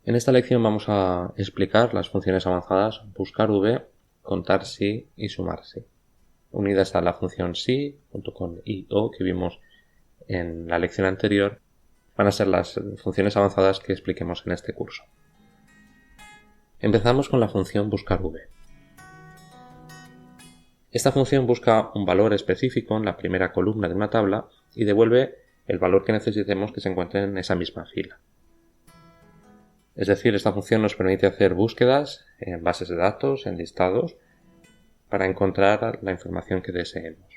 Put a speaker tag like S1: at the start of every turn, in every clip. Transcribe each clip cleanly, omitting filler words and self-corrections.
S1: En esta lección vamos a explicar las funciones avanzadas buscar v, contar si y sumar si, unidas a la función si junto con i o que vimos en la lección anterior. Van a ser las funciones avanzadas que expliquemos en este curso. Empezamos con la función buscar v. Esta función busca un valor específico en la primera columna de una tabla y devuelve el valor que necesitemos que se encuentre en esa misma fila. Es decir, esta función nos permite hacer búsquedas en bases de datos, en listados, para encontrar la información que deseemos.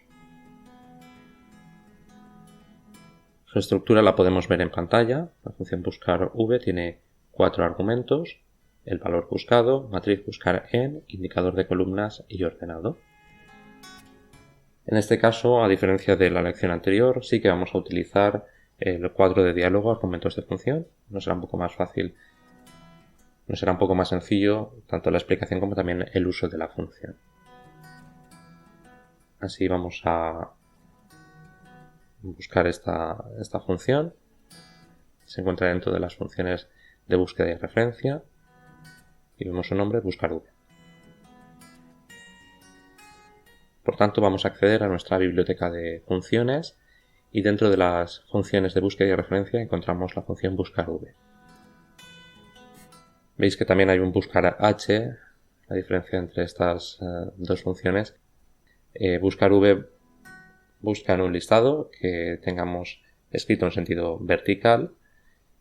S1: Su estructura la podemos ver en pantalla. La función buscar v tiene 4 argumentos: el valor buscado, matriz buscar en, indicador de columnas y ordenado. En este caso, a diferencia de la lección anterior, sí que vamos a utilizar el cuadro de diálogo argumentos de función. Nos será un poco más fácil, nos será un poco más sencillo tanto la explicación como también el uso de la función. Así vamos a buscar esta función. Se encuentra dentro de las funciones de búsqueda y referencia y vemos su nombre, buscar v. Por tanto, vamos a acceder a nuestra biblioteca de funciones y dentro de las funciones de búsqueda y referencia encontramos la función buscar v. Veis que también hay un buscar h. La diferencia entre estas dos funciones, buscar v busca en un listado que tengamos escrito en sentido vertical,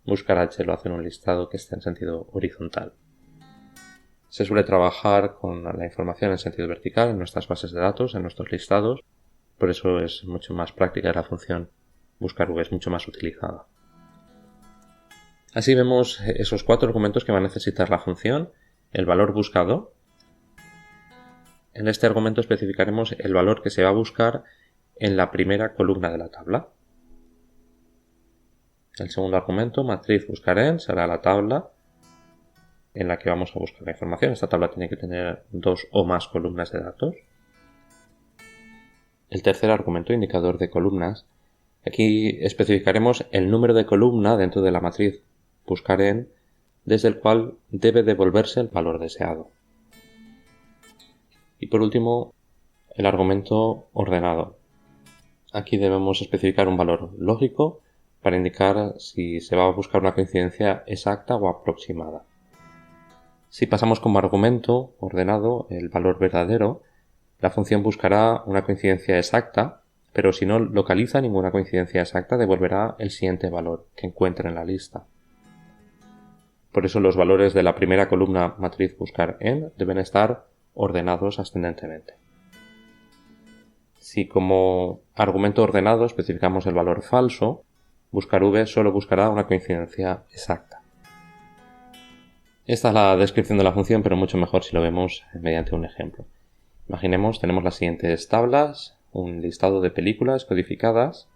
S1: buscar h lo hace en un listado que esté en sentido horizontal. Se suele trabajar con la información en sentido vertical en nuestras bases de datos, en nuestros listados, por eso es mucho más práctica la función buscar v, es mucho más utilizada. Así vemos esos 4 argumentos que va a necesitar la función: el valor buscado. En este argumento especificaremos el valor que se va a buscar en la primera columna de la tabla. El segundo argumento, matriz buscar en, será la tabla en la que vamos a buscar la información. Esta tabla tiene que tener 2 o más columnas de datos. El tercer argumento, indicador de columnas. Aquí especificaremos el número de columna dentro de la matriz buscar en, desde el cual debe devolverse el valor deseado. Y por último, el argumento ordenado. Aquí debemos especificar un valor lógico para indicar si se va a buscar una coincidencia exacta o aproximada. Si pasamos como argumento ordenado el valor verdadero, la función buscará una coincidencia exacta, pero si no localiza ninguna coincidencia exacta, devolverá el siguiente valor que encuentre en la lista. Por eso los valores de la primera columna matriz buscar en deben estar ordenados ascendentemente. Si como argumento ordenado especificamos el valor falso, buscar v solo buscará una coincidencia exacta. Esta es la descripción de la función, pero mucho mejor si lo vemos mediante un ejemplo. Imaginemos, tenemos las siguientes tablas, un listado de películas codificadas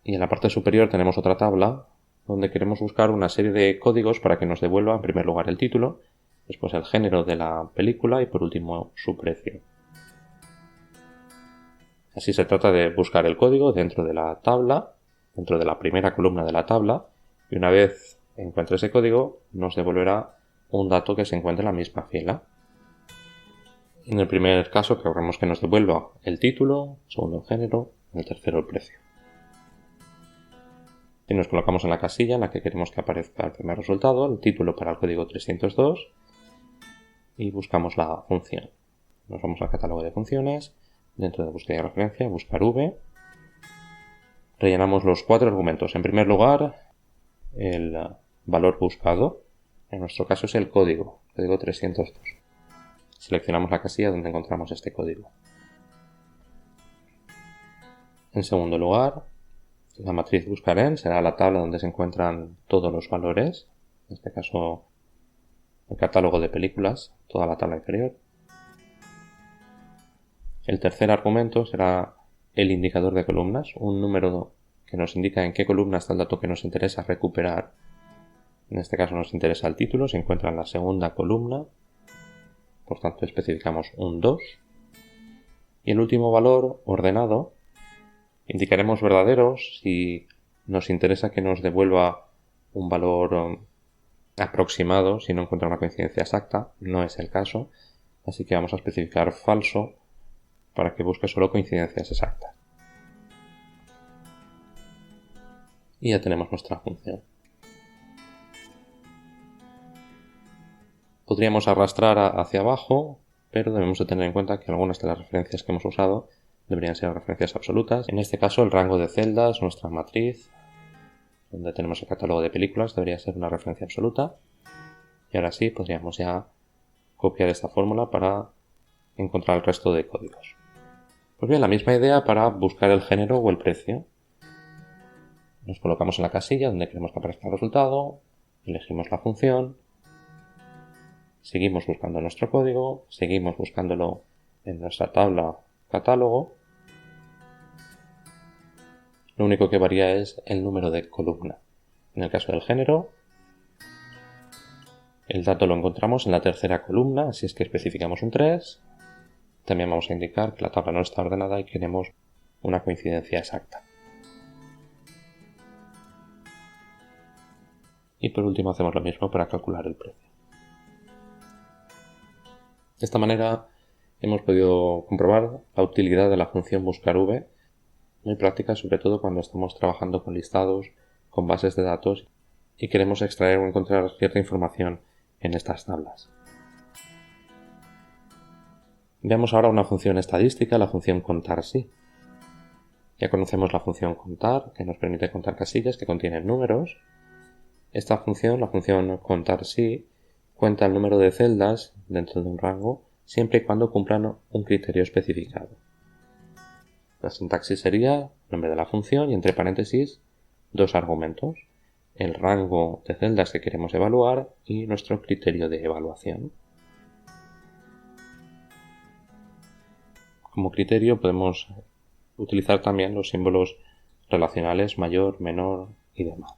S1: y en la parte superior tenemos otra tabla donde queremos buscar una serie de códigos para que nos devuelva en primer lugar el título, después el género de la película y por último su precio. Así se trata de buscar el código dentro de la tabla, dentro de la primera columna de la tabla, y una vez encuentre ese código nos devolverá un dato que se encuentre en la misma fila. En el primer caso queremos que nos devuelva el título, el segundo el género, en el tercero el precio. Y nos colocamos en la casilla en la que queremos que aparezca el primer resultado, el título para el código 302, y buscamos la función. Nos vamos al catálogo de funciones, dentro de búsqueda y referencia, buscar v. Rellenamos los 4 argumentos. En primer lugar, el valor buscado, en nuestro caso es el código 302. Seleccionamos la casilla donde encontramos este código. En segundo lugar, la matriz buscar en será la tabla donde se encuentran todos los valores, en este caso el catálogo de películas, toda la tabla inferior. El tercer argumento será el indicador de columnas, un número que nos indica en qué columna está el dato que nos interesa recuperar. En este caso nos interesa el título, se encuentra en la segunda columna, por tanto especificamos un 2. Y el último valor ordenado, indicaremos verdaderos si nos interesa que nos devuelva un valor aproximado si no encuentra una coincidencia exacta. No es el caso, así que vamos a especificar falso para que busque solo coincidencias exactas. Y ya tenemos nuestra función. Podríamos arrastrar hacia abajo, pero debemos de tener en cuenta que algunas de las referencias que hemos usado deberían ser referencias absolutas. En este caso, el rango de celdas, nuestra matriz, donde tenemos el catálogo de películas, debería ser una referencia absoluta. Y ahora sí, podríamos ya copiar esta fórmula para encontrar el resto de códigos. Pues bien, la misma idea para buscar el género o el precio. Nos colocamos en la casilla donde queremos que aparezca el resultado, elegimos la función, seguimos buscando nuestro código, seguimos buscándolo en nuestra tabla catálogo. Lo único que varía es el número de columna. En el caso del género, el dato lo encontramos en la tercera columna, así es que especificamos un 3. También vamos a indicar que la tabla no está ordenada y queremos una coincidencia exacta. Y por último hacemos lo mismo para calcular el precio. De esta manera hemos podido comprobar la utilidad de la función buscar_v, muy práctica sobre todo cuando estamos trabajando con listados, con bases de datos y queremos extraer o encontrar cierta información en estas tablas. Veamos ahora una función estadística, la función contar_si. Ya conocemos la función contar, que nos permite contar casillas que contienen números. Esta función, la función contar_si, cuenta el número de celdas dentro de un rango siempre y cuando cumplan un criterio especificado. La sintaxis sería nombre de la función y entre paréntesis dos argumentos, el rango de celdas que queremos evaluar y nuestro criterio de evaluación. Como criterio podemos utilizar también los símbolos relacionales mayor, menor y demás.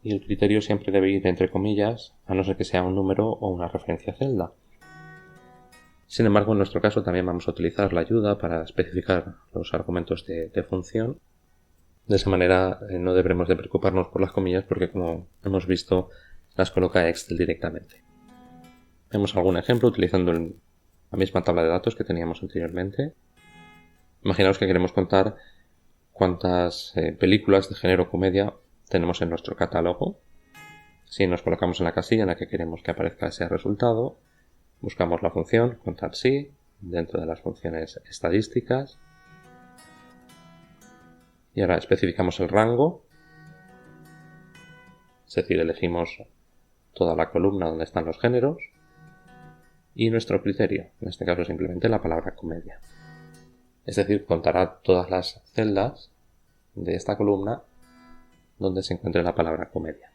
S1: Y el criterio siempre debe ir entre comillas, a no ser que sea un número o una referencia a celda. Sin embargo, en nuestro caso también vamos a utilizar la ayuda para especificar los argumentos de función. De esa manera no deberemos de preocuparnos por las comillas porque, como hemos visto, las coloca Excel directamente. Vemos algún ejemplo utilizando la misma tabla de datos que teníamos anteriormente. Imaginaos que queremos contar cuántas películas de género comedia tenemos en nuestro catálogo. Si nos colocamos en la casilla en la que queremos que aparezca ese resultado, buscamos la función contar_si dentro de las funciones estadísticas y ahora especificamos el rango, es decir, elegimos toda la columna donde están los géneros y nuestro criterio, en este caso simplemente la palabra comedia. Es decir, contará todas las celdas de esta columna donde se encuentre la palabra comedia.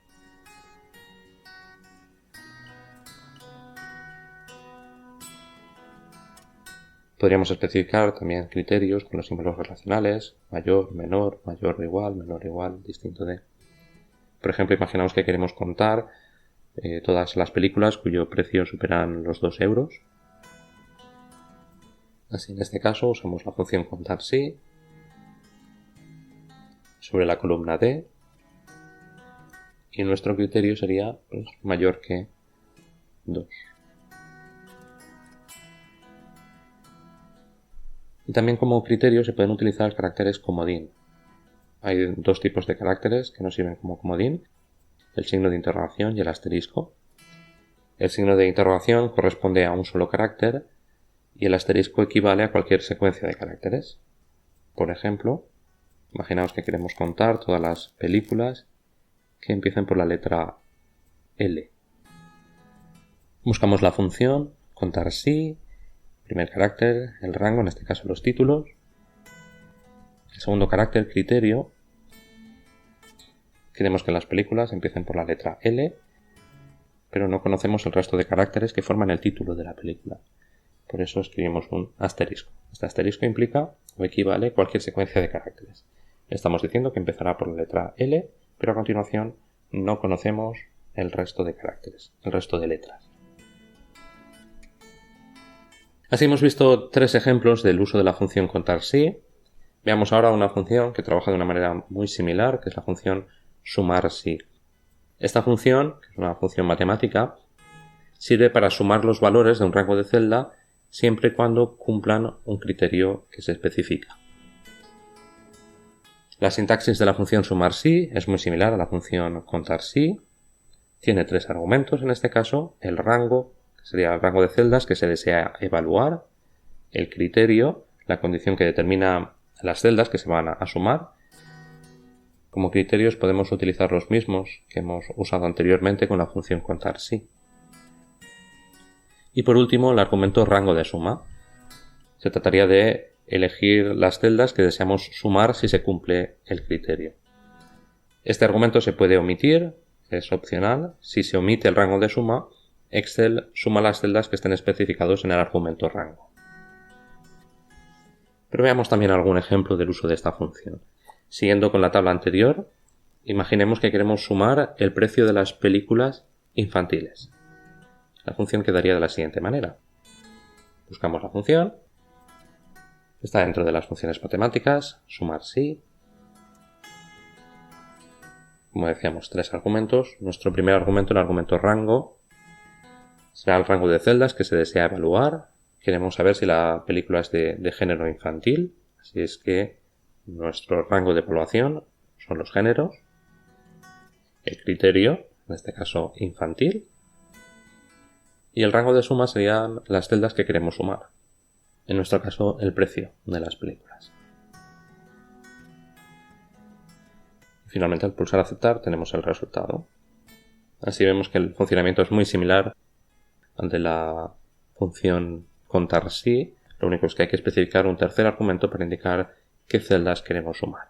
S1: Podríamos especificar también criterios con los símbolos relacionales, mayor, menor o igual, distinto de. Por ejemplo, imaginamos que queremos contar todas las películas cuyo precio superan los 2 euros. Así, en este caso, usamos la función contar_si sobre la columna D y nuestro criterio sería mayor que 2. Y también como criterio se pueden utilizar caracteres comodín. Hay dos tipos de caracteres que nos sirven como comodín, el signo de interrogación y el asterisco. El signo de interrogación corresponde a un solo carácter y el asterisco equivale a cualquier secuencia de caracteres. Por ejemplo, imaginaos que queremos contar todas las películas que empiecen por la letra L. Buscamos la función contar_si, primer carácter, el rango, en este caso los títulos. El segundo carácter, criterio. Queremos que las películas empiecen por la letra L, pero no conocemos el resto de caracteres que forman el título de la película. Por eso escribimos un asterisco. Este asterisco implica o equivale a cualquier secuencia de caracteres. Estamos diciendo que empezará por la letra L, pero a continuación no conocemos el resto de caracteres, el resto de letras. Así hemos visto 3 ejemplos del uso de la función contar_si. Veamos ahora una función que trabaja de una manera muy similar, que es la función sumar_si. Esta función, que es una función matemática, sirve para sumar los valores de un rango de celda siempre y cuando cumplan un criterio que se especifica. La sintaxis de la función sumar sí es muy similar a la función contar sí. Tiene 3 argumentos en este caso: el rango, que sería el rango de celdas que se desea evaluar; el criterio, la condición que determina las celdas que se van a sumar. Como criterios podemos utilizar los mismos que hemos usado anteriormente con la función contar sí. Y por último, el argumento rango de suma. Se trataría de elegir las celdas que deseamos sumar si se cumple el criterio. Este argumento se puede omitir, es opcional. Si se omite el rango de suma, Excel suma las celdas que estén especificados en el argumento rango. Pero veamos también algún ejemplo del uso de esta función. Siguiendo con la tabla anterior, imaginemos que queremos sumar el precio de las películas infantiles. La función quedaría de la siguiente manera. Buscamos la función. Está dentro de las funciones matemáticas, sumar sí. Como decíamos, 3 argumentos. Nuestro primer argumento, el argumento rango, será el rango de celdas que se desea evaluar. Queremos saber si la película es de género infantil, así es que nuestro rango de evaluación son los géneros. El criterio, en este caso infantil. Y el rango de suma serían las celdas que queremos sumar. En nuestro caso, el precio de las películas. Finalmente, al pulsar aceptar, tenemos el resultado. Así vemos que el funcionamiento es muy similar al de la función contar sí. Lo único es que hay que especificar un tercer argumento para indicar qué celdas queremos sumar.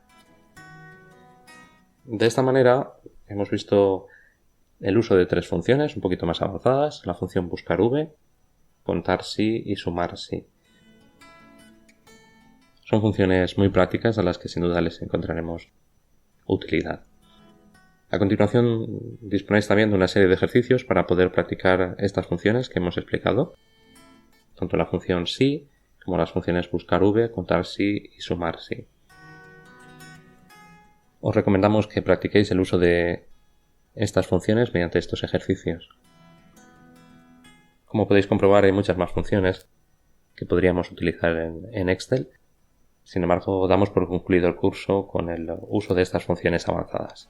S1: De esta manera, hemos visto el uso de 3 funciones un poquito más avanzadas: la función buscar v, contar sí y sumar sí. Son funciones muy prácticas a las que sin duda les encontraremos utilidad. A continuación disponéis también de una serie de ejercicios para poder practicar estas funciones que hemos explicado, tanto la función sí como las funciones buscar v, contar sí y sumar sí. Os recomendamos que practiquéis el uso de estas funciones mediante estos ejercicios. Como podéis comprobar, hay muchas más funciones que podríamos utilizar en Excel. Sin embargo, damos por concluido el curso con el uso de estas funciones avanzadas.